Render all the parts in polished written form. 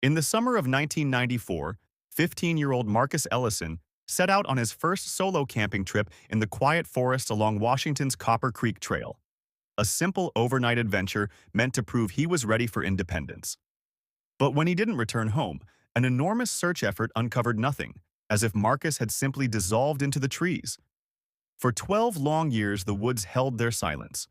In the summer of 1994, 15-year-old Marcus Ellison set out on his first solo camping trip in the quiet forest along Washington's Copper Creek Trail, a simple overnight adventure meant to prove he was ready for independence. But when he didn't return home, an enormous search effort uncovered nothing, as if Marcus had simply dissolved into the trees. For 12 long years, the woods held their silence,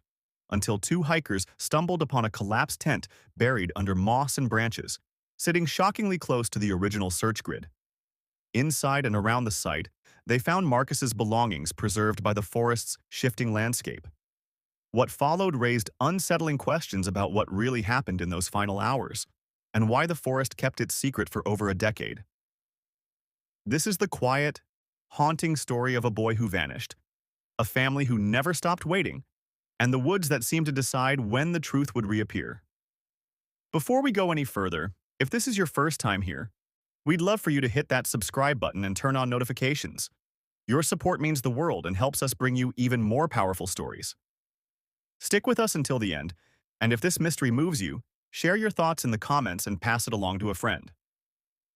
until two hikers stumbled upon a collapsed tent buried under moss and branches, sitting shockingly close to the original search grid. Inside and around the site, they found Marcus's belongings preserved by the forest's shifting landscape. What followed raised unsettling questions about what really happened in those final hours, and why the forest kept its secret for over a decade. This is the quiet, haunting story of a boy who vanished, a family who never stopped waiting, and the woods that seemed to decide when the truth would reappear. Before we go any further, if this is your first time here, we'd love for you to hit that subscribe button and turn on notifications. Your support means the world and helps us bring you even more powerful stories. Stick with us until the end, and if this mystery moves you, share your thoughts in the comments and pass it along to a friend.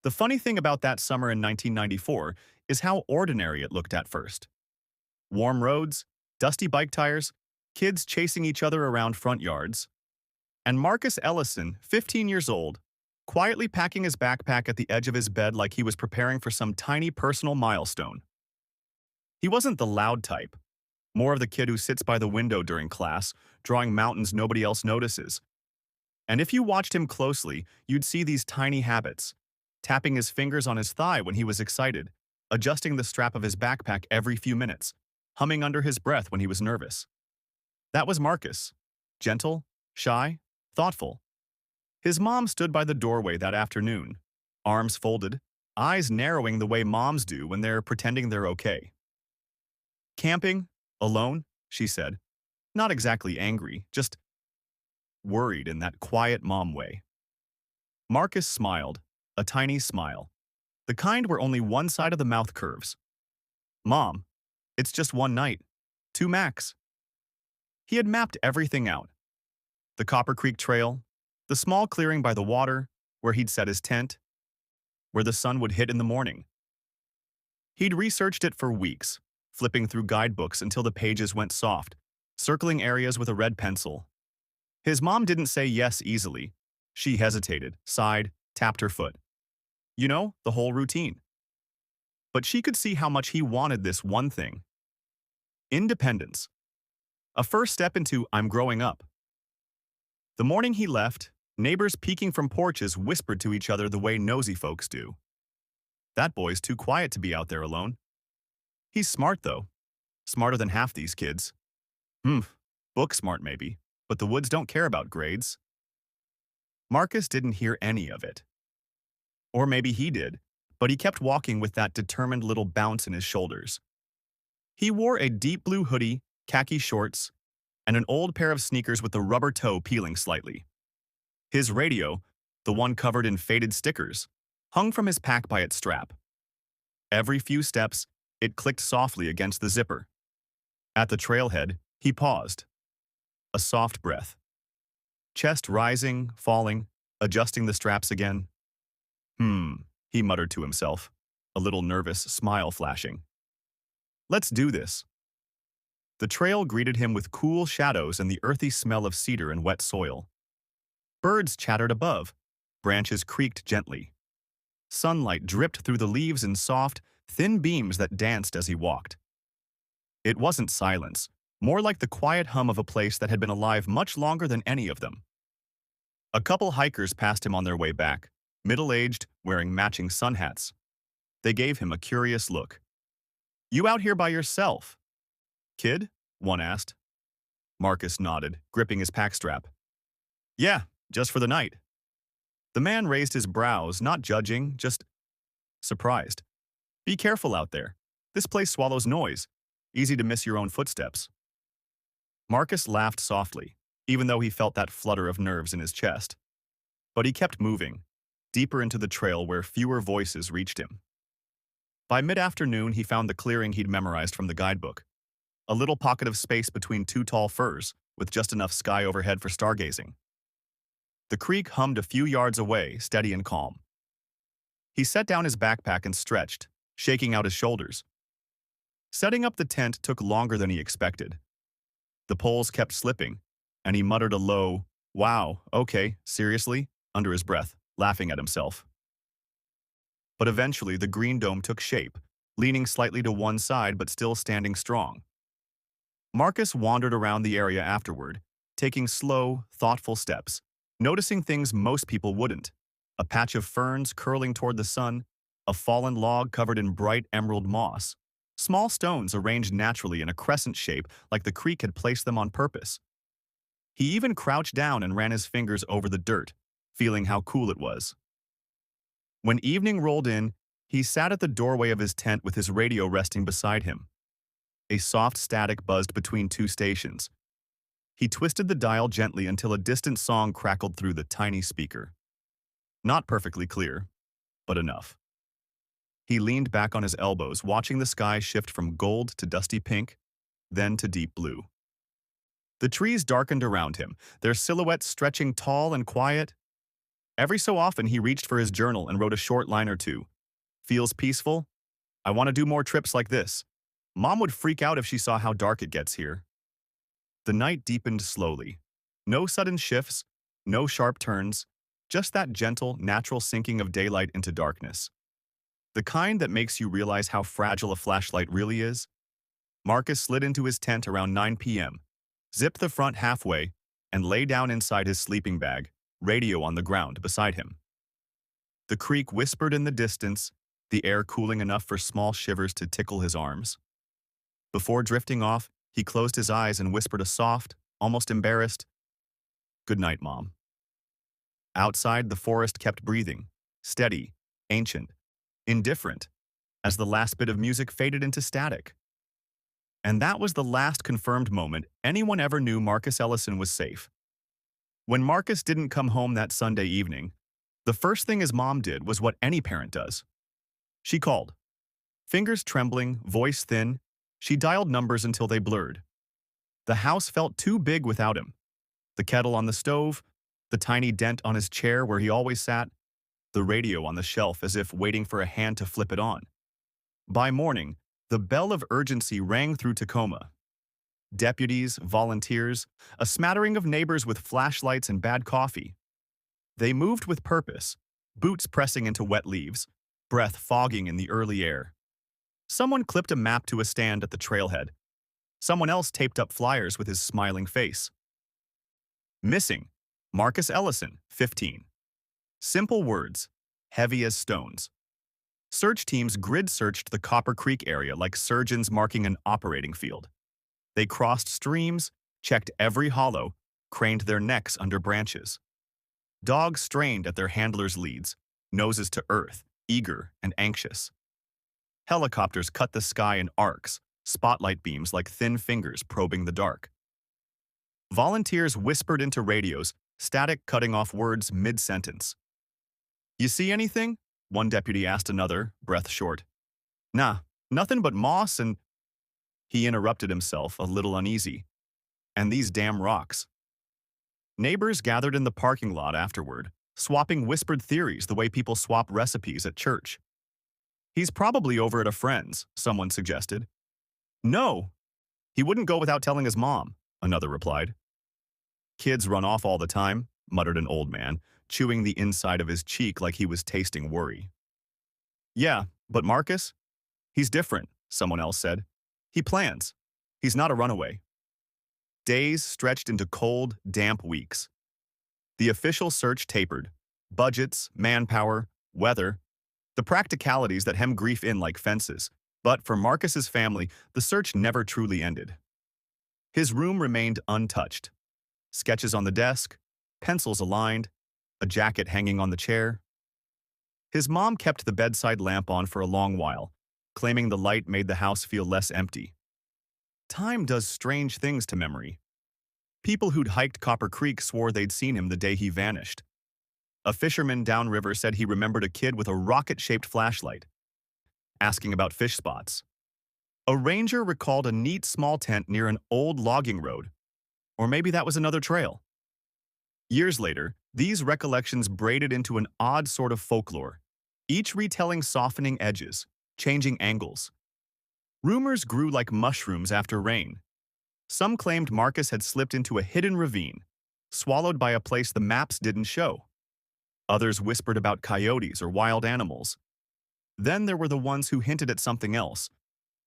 The funny thing about that summer in 1994 is how ordinary it looked at first. Warm roads, dusty bike tires, kids chasing each other around front yards, and Marcus Ellison, 15 years old, quietly packing his backpack at the edge of his bed like he was preparing for some tiny personal milestone. He wasn't the loud type, more of the kid who sits by the window during class, drawing mountains nobody else notices. And if you watched him closely, you'd see these tiny habits, tapping his fingers on his thigh when he was excited, adjusting the strap of his backpack every few minutes, humming under his breath when he was nervous. That was Marcus, gentle, shy, thoughtful. His mom stood by the doorway that afternoon, arms folded, eyes narrowing the way moms do when they're pretending they're okay. "Camping? Alone?" she said. Not exactly angry, just worried in that quiet mom way. Marcus smiled, a tiny smile, the kind where only one side of the mouth curves. "Mom, it's just one night. Two max." He had mapped everything out. The Copper Creek Trail, the small clearing by the water, where he'd set his tent, where the sun would hit in the morning. He'd researched it for weeks, flipping through guidebooks until the pages went soft, circling areas with a red pencil. His mom didn't say yes easily. She hesitated, sighed, tapped her foot. You know, the whole routine. But she could see how much he wanted this one thing. Independence. A first step into "I'm growing up." The morning he left, neighbors peeking from porches whispered to each other the way nosy folks do. "That boy's too quiet to be out there alone." He's smart, though. Smarter than half these kids. Book smart maybe, but the woods don't care about grades. Marcus didn't hear any of it. Or maybe he did, but he kept walking with that determined little bounce in his shoulders. He wore a deep blue hoodie, khaki shorts, and an old pair of sneakers with the rubber toe peeling slightly. His radio, the one covered in faded stickers, hung from his pack by its strap. Every few steps, it clicked softly against the zipper. At the trailhead, he paused. A soft breath. Chest rising, falling, adjusting the straps again. He muttered to himself, a little nervous smile flashing. "Let's do this." The trail greeted him with cool shadows and the earthy smell of cedar and wet soil. Birds chattered above, branches creaked gently. Sunlight dripped through the leaves in soft, thin beams that danced as he walked. It wasn't silence, more like the quiet hum of a place that had been alive much longer than any of them. A couple hikers passed him on their way back, middle-aged, wearing matching sun hats. They gave him a curious look. "You out here by yourself, kid?" one asked. Marcus nodded, gripping his pack strap. "Yeah, just for the night." The man raised his brows, not judging, just surprised. "Be careful out there. This place swallows noise. Easy to miss your own footsteps." Marcus laughed softly, even though he felt that flutter of nerves in his chest. But he kept moving, deeper into the trail where fewer voices reached him. By mid-afternoon, he found the clearing he'd memorized from the guidebook. A little pocket of space between two tall firs, with just enough sky overhead for stargazing. The creek hummed a few yards away, steady and calm. He set down his backpack and stretched, shaking out his shoulders. Setting up the tent took longer than he expected. The poles kept slipping, and he muttered a low, "Wow, okay, seriously?" under his breath, laughing at himself. But eventually the green dome took shape, leaning slightly to one side but still standing strong. Marcus wandered around the area afterward, taking slow, thoughtful steps, noticing things most people wouldn't: a patch of ferns curling toward the sun, a fallen log covered in bright emerald moss, small stones arranged naturally in a crescent shape like the creek had placed them on purpose. He even crouched down and ran his fingers over the dirt, feeling how cool it was. When evening rolled in, he sat at the doorway of his tent with his radio resting beside him. A soft static buzzed between two stations. He twisted the dial gently until a distant song crackled through the tiny speaker. Not perfectly clear, but enough. He leaned back on his elbows, watching the sky shift from gold to dusty pink, then to deep blue. The trees darkened around him, their silhouettes stretching tall and quiet. Every so often he reached for his journal and wrote a short line or two. "Feels peaceful? I want to do more trips like this. Mom would freak out if she saw how dark it gets here." The night deepened slowly. No sudden shifts, no sharp turns, just that gentle, natural sinking of daylight into darkness. The kind that makes you realize how fragile a flashlight really is. Marcus slid into his tent around 9 p.m., zipped the front halfway, and lay down inside his sleeping bag, radio on the ground beside him. The creek whispered in the distance, the air cooling enough for small shivers to tickle his arms. Before drifting off, he closed his eyes and whispered a soft, almost embarrassed, "Good night, Mom." Outside, the forest kept breathing, steady, ancient, indifferent, as the last bit of music faded into static. And that was the last confirmed moment anyone ever knew Marcus Ellison was safe. When Marcus didn't come home that Sunday evening, the first thing his mom did was what any parent does. She called. Fingers trembling, voice thin, she dialed numbers until they blurred. The house felt too big without him. The kettle on the stove, the tiny dent on his chair where he always sat, the radio on the shelf as if waiting for a hand to flip it on. By morning, the bell of urgency rang through Tacoma. Deputies, volunteers, a smattering of neighbors with flashlights and bad coffee. They moved with purpose, boots pressing into wet leaves, breath fogging in the early air. Someone clipped a map to a stand at the trailhead. Someone else taped up flyers with his smiling face. Missing, Marcus Ellison, 15. Simple words, heavy as stones. Search teams grid-searched the Copper Creek area like surgeons marking an operating field. They crossed streams, checked every hollow, craned their necks under branches. Dogs strained at their handlers' leads, noses to earth, eager and anxious. Helicopters cut the sky in arcs, spotlight beams like thin fingers probing the dark. Volunteers whispered into radios, static cutting off words mid-sentence. "You see anything?" one deputy asked another, breath short. "Nah, nothing but moss and—" He interrupted himself, a little uneasy. "And these damn rocks." Neighbors gathered in the parking lot afterward, swapping whispered theories the way people swap recipes at church. "He's probably over at a friend's," someone suggested. "No, he wouldn't go without telling his mom," another replied. "Kids run off all the time," muttered an old man, chewing the inside of his cheek like he was tasting worry. "Yeah, but Marcus? He's different," someone else said. "He plans. He's not a runaway." Days stretched into cold, damp weeks. The official search tapered. Budgets, manpower, weather, the practicalities that hem grief in like fences. But for Marcus's family, the search never truly ended. His room remained untouched. Sketches on the desk, pencils aligned, a jacket hanging on the chair. His mom kept the bedside lamp on for a long while, claiming the light made the house feel less empty. Time does strange things to memory. People who'd hiked Copper Creek swore they'd seen him the day he vanished. A fisherman downriver said he remembered a kid with a rocket-shaped flashlight, asking about fish spots. A ranger recalled a neat small tent near an old logging road. Or maybe that was another trail. Years later, these recollections braided into an odd sort of folklore, each retelling softening edges, changing angles. Rumors grew like mushrooms after rain. Some claimed Marcus had slipped into a hidden ravine, swallowed by a place the maps didn't show. Others whispered about coyotes or wild animals. Then there were the ones who hinted at something else,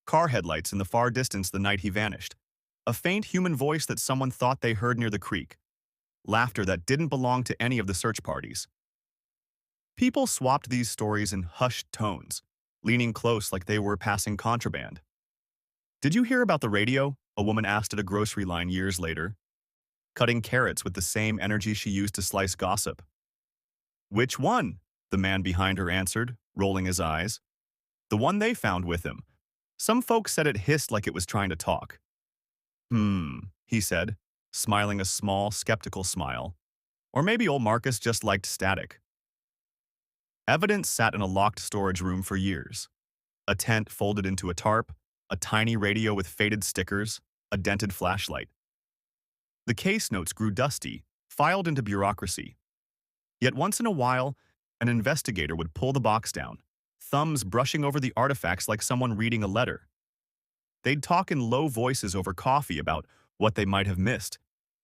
car headlights in the far distance the night he vanished, a faint human voice that someone thought they heard near the creek, laughter that didn't belong to any of the search parties. People swapped these stories in hushed tones, leaning close like they were passing contraband. "Did you hear about the radio?" a woman asked at a grocery line years later, cutting carrots with the same energy she used to slice gossip. "Which one?" the man behind her answered, rolling his eyes. "The one they found with him. Some folks said it hissed like it was trying to talk." He said, smiling a small, skeptical smile. Or maybe old Marcus just liked static. Evidence sat in a locked storage room for years. A tent folded into a tarp, a tiny radio with faded stickers, a dented flashlight. The case notes grew dusty, filed into bureaucracy. Yet once in a while, an investigator would pull the box down, thumbs brushing over the artifacts like someone reading a letter. They'd talk in low voices over coffee about what they might have missed,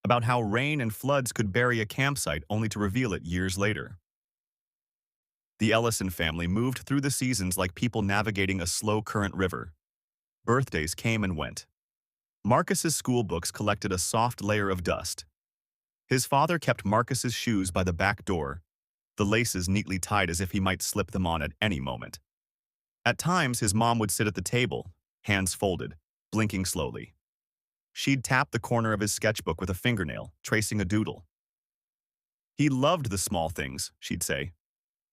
about how rain and floods could bury a campsite only to reveal it years later. The Ellison family moved through the seasons like people navigating a slow current river. Birthdays came and went. Marcus's school books collected a soft layer of dust. His father kept Marcus's shoes by the back door, the laces neatly tied as if he might slip them on at any moment. At times, his mom would sit at the table, hands folded, blinking slowly. She'd tap the corner of his sketchbook with a fingernail, tracing a doodle. "He loved the small things," she'd say.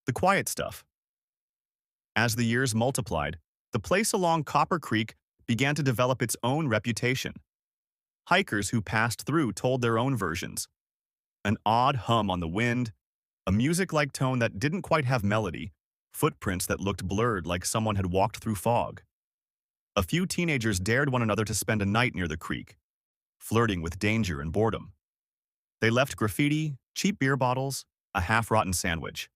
"The quiet stuff." As the years multiplied, the place along Copper Creek began to develop its own reputation. Hikers who passed through told their own versions. An odd hum on the wind, a music-like tone that didn't quite have melody, footprints that looked blurred like someone had walked through fog. A few teenagers dared one another to spend a night near the creek, flirting with danger and boredom. They left graffiti, cheap beer bottles, a half-rotten sandwich.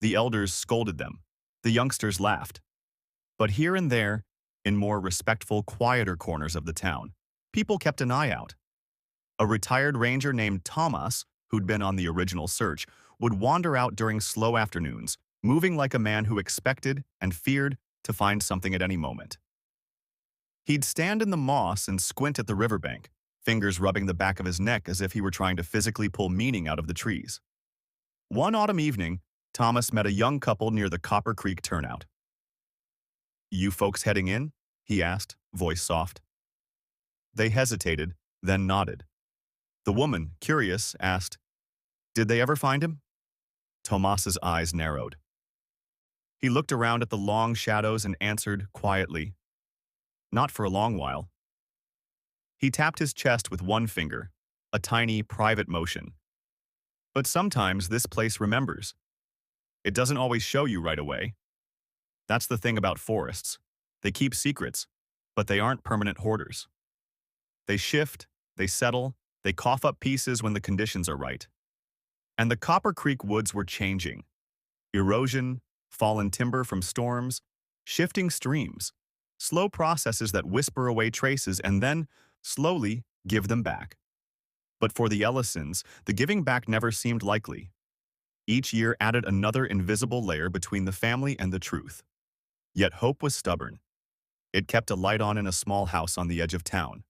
The elders scolded them. The youngsters laughed. But here and there, in more respectful, quieter corners of the town, people kept an eye out. A retired ranger named Thomas, who'd been on the original search, would wander out during slow afternoons, moving like a man who expected and feared to find something at any moment. He'd stand in the moss and squint at the riverbank, fingers rubbing the back of his neck as if he were trying to physically pull meaning out of the trees. One autumn evening, Thomas met a young couple near the Copper Creek turnout. "You folks heading in?" he asked, voice soft. They hesitated, then nodded. The woman, curious, asked, "Did they ever find him?" Tomas's eyes narrowed. He looked around at the long shadows and answered quietly, "Not for a long while." He tapped his chest with one finger, a tiny, private motion. But sometimes this place remembers. It doesn't always show you right away. That's the thing about forests. They keep secrets, but they aren't permanent hoarders. They shift, they settle, they cough up pieces when the conditions are right. And the Copper Creek woods were changing. Erosion, fallen timber from storms, shifting streams, slow processes that whisper away traces and then, slowly, give them back. But for the Ellisons, the giving back never seemed likely. Each year added another invisible layer between the family and the truth. Yet hope was stubborn. It kept a light on in a small house on the edge of town.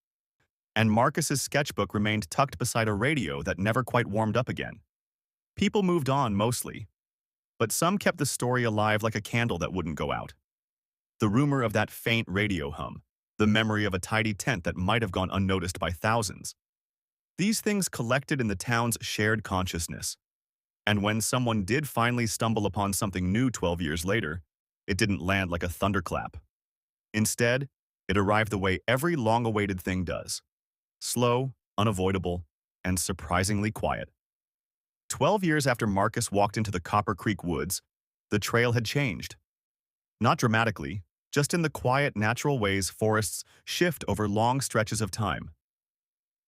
And Marcus's sketchbook remained tucked beside a radio that never quite warmed up again. People moved on, mostly. But some kept the story alive like a candle that wouldn't go out. The rumor of that faint radio hum, the memory of a tidy tent that might have gone unnoticed by thousands. These things collected in the town's shared consciousness. And when someone did finally stumble upon something new 12 years later, it didn't land like a thunderclap. Instead, it arrived the way every long-awaited thing does. Slow, unavoidable, and surprisingly quiet. 12 years after Marcus walked into the Copper Creek woods, the trail had changed. Not dramatically, just in the quiet, natural ways forests shift over long stretches of time.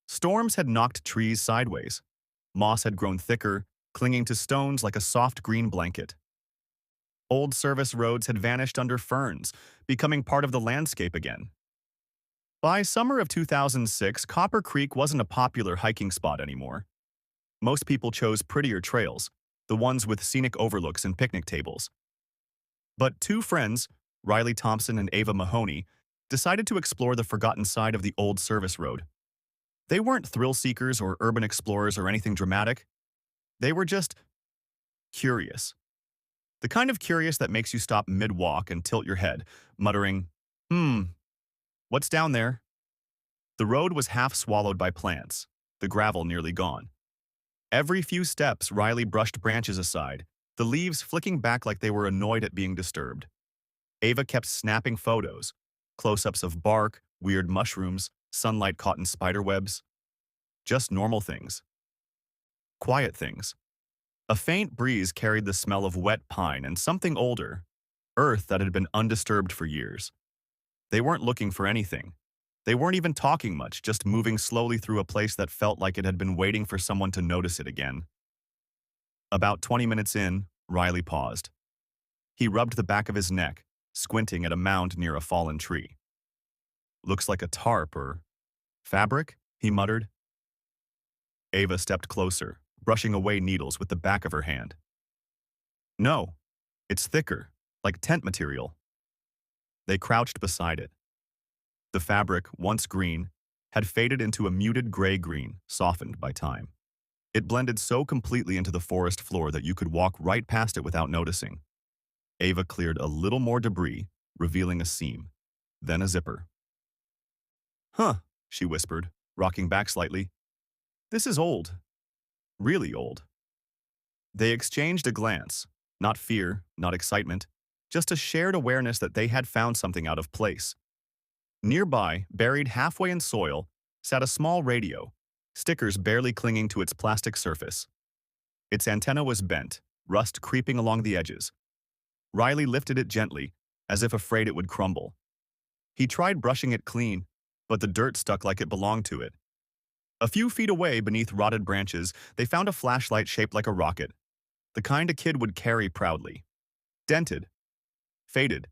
Storms had knocked trees sideways. Moss had grown thicker, clinging to stones like a soft green blanket. Old service roads had vanished under ferns, becoming part of the landscape again. By summer of 2006, Copper Creek wasn't a popular hiking spot anymore. Most people chose prettier trails, the ones with scenic overlooks and picnic tables. But two friends, Riley Thompson and Ava Mahoney, decided to explore the forgotten side of the old service road. They weren't thrill seekers or urban explorers or anything dramatic. They were just curious. The kind of curious that makes you stop mid-walk and tilt your head, muttering, what's down there? The road was half swallowed by plants, the gravel nearly gone. Every few steps, Riley brushed branches aside, the leaves flicking back like they were annoyed at being disturbed. Ava kept snapping photos, close-ups of bark, weird mushrooms, sunlight-caught in spider webs. Just normal things. Quiet things. A faint breeze carried the smell of wet pine and something older, earth that had been undisturbed for years. They weren't looking for anything. They weren't even talking much, just moving slowly through a place that felt like it had been waiting for someone to notice it again. About 20 minutes in, Riley paused. He rubbed the back of his neck, squinting at a mound near a fallen tree. Looks like a tarp or fabric, he muttered. Ava stepped closer, brushing away needles with the back of her hand. No, it's thicker, like tent material. They crouched beside it. The fabric, once green, had faded into a muted gray-green, softened by time. It blended so completely into the forest floor that you could walk right past it without noticing. Ava cleared a little more debris, revealing a seam, then a zipper. Huh, she whispered, rocking back slightly. This is old. Really old. They exchanged a glance, not fear, not excitement, just a shared awareness that they had found something out of place. Nearby, buried halfway in soil, sat a small radio, stickers barely clinging to its plastic surface. Its antenna was bent, rust creeping along the edges. Riley lifted it gently, as if afraid it would crumble. He tried brushing it clean, but the dirt stuck like it belonged to it. A few feet away, beneath rotted branches, they found a flashlight shaped like a rocket, the kind a kid would carry proudly. Dented, faded,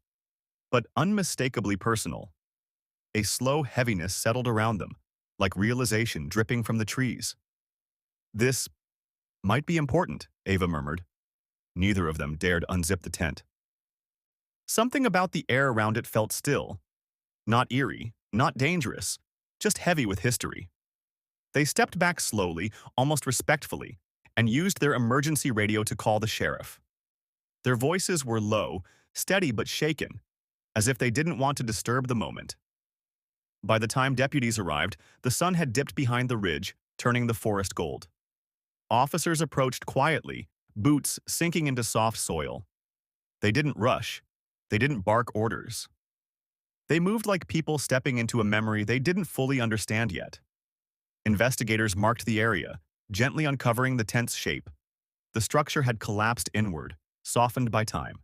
but unmistakably personal. A slow heaviness settled around them, like realization dripping from the trees. This might be important, Ava murmured. Neither of them dared unzip the tent. Something about the air around it felt still. Not eerie, not dangerous, just heavy with history. They stepped back slowly, almost respectfully, and used their emergency radio to call the sheriff. Their voices were low, steady but shaken, as if they didn't want to disturb the moment. By the time deputies arrived, the sun had dipped behind the ridge, turning the forest gold. Officers approached quietly, boots sinking into soft soil. They didn't rush. They didn't bark orders. They moved like people stepping into a memory they didn't fully understand yet. Investigators marked the area, gently uncovering the tent's shape. The structure had collapsed inward, softened by time.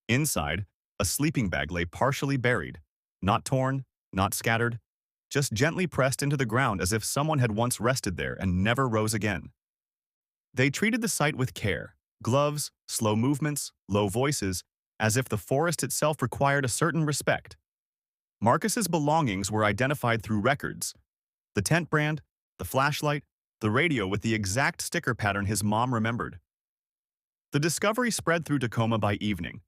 Inside, a sleeping bag lay partially buried, not torn, not scattered, just gently pressed into the ground as if someone had once rested there and never rose again. They treated the site with care, gloves, slow movements, low voices, as if the forest itself required a certain respect. Marcus's belongings were identified through records. The tent brand, the flashlight, the radio with the exact sticker pattern his mom remembered. The discovery spread through Tacoma by evening.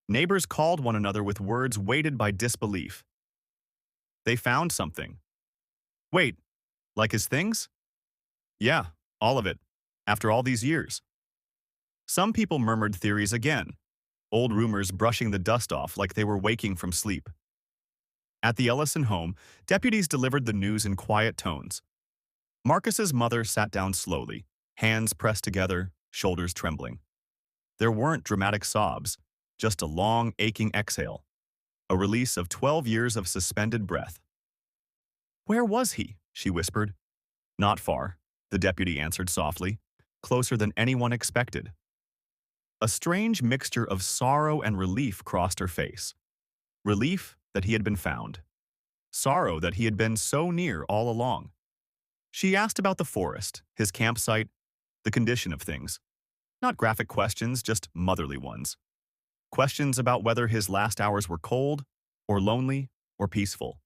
Neighbors called one another with words weighted by disbelief. They found something. Wait, like his things? Yeah, all of it, after all these years. Some people murmured theories again, old rumors brushing the dust off like they were waking from sleep. At the Ellison home, deputies delivered the news in quiet tones. Marcus's mother sat down slowly, hands pressed together, shoulders trembling. There weren't dramatic sobs, just a long, aching exhale, a release of 12 years of suspended breath. "Where was he?" she whispered. "Not far," the deputy answered softly, closer than anyone expected. A strange mixture of sorrow and relief crossed her face. Relief that he had been found. Sorrow that he had been so near all along. She asked about the forest, his campsite, the condition of things. Not graphic questions, just motherly ones. Questions about whether his last hours were cold, or lonely, or peaceful.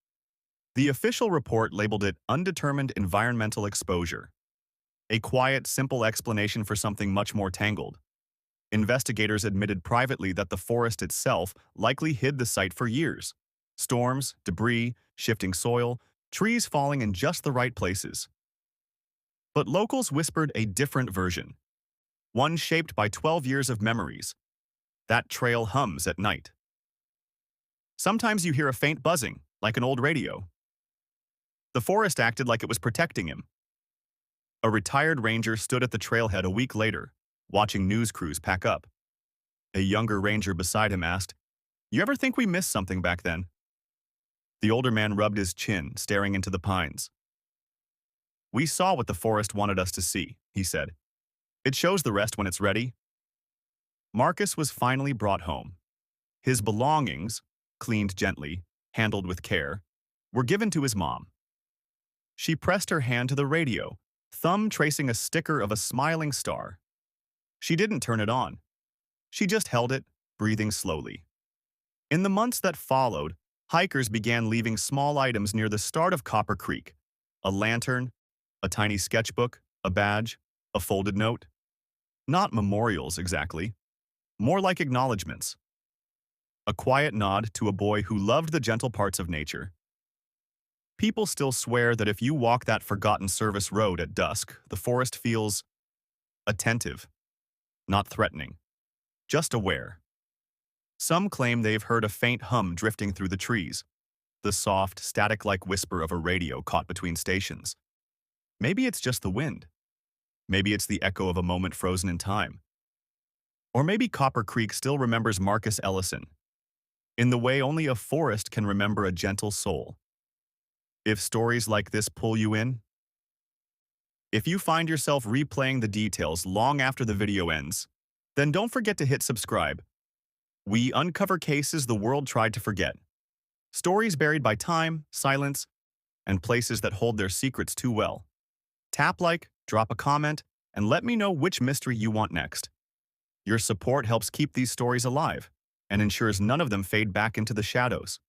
The official report labeled it undetermined environmental exposure. A quiet, simple explanation for something much more tangled. Investigators admitted privately that the forest itself likely hid the site for years. Storms, debris, shifting soil, trees falling in just the right places. But locals whispered a different version, one shaped by 12 years of memories. That trail hums at night. Sometimes you hear a faint buzzing, like an old radio. The forest acted like it was protecting him. A retired ranger stood at the trailhead a week later, watching news crews pack up. A younger ranger beside him asked, "You ever think we missed something back then?" The older man rubbed his chin, staring into the pines. "We saw what the forest wanted us to see," he said. "It shows the rest when it's ready." Marcus was finally brought home. His belongings, cleaned gently, handled with care, were given to his mom. She pressed her hand to the radio, thumb tracing a sticker of a smiling star. She didn't turn it on. She just held it, breathing slowly. In the months that followed, hikers began leaving small items near the start of Copper Creek. A lantern, a tiny sketchbook, a badge, a folded note. Not memorials, exactly. More like acknowledgments. A quiet nod to a boy who loved the gentle parts of nature. People still swear that if you walk that forgotten service road at dusk, the forest feels attentive, not threatening, just aware. Some claim they've heard a faint hum drifting through the trees, the soft, static-like whisper of a radio caught between stations. Maybe it's just the wind. Maybe it's the echo of a moment frozen in time. Or maybe Copper Creek still remembers Marcus Ellison, in the way only a forest can remember a gentle soul. If stories like this pull you in, if you find yourself replaying the details long after the video ends, then don't forget to hit subscribe. We uncover cases the world tried to forget. Stories buried by time, silence, and places that hold their secrets too well. Tap like, drop a comment, and let me know which mystery you want next. Your support helps keep these stories alive and ensures none of them fade back into the shadows.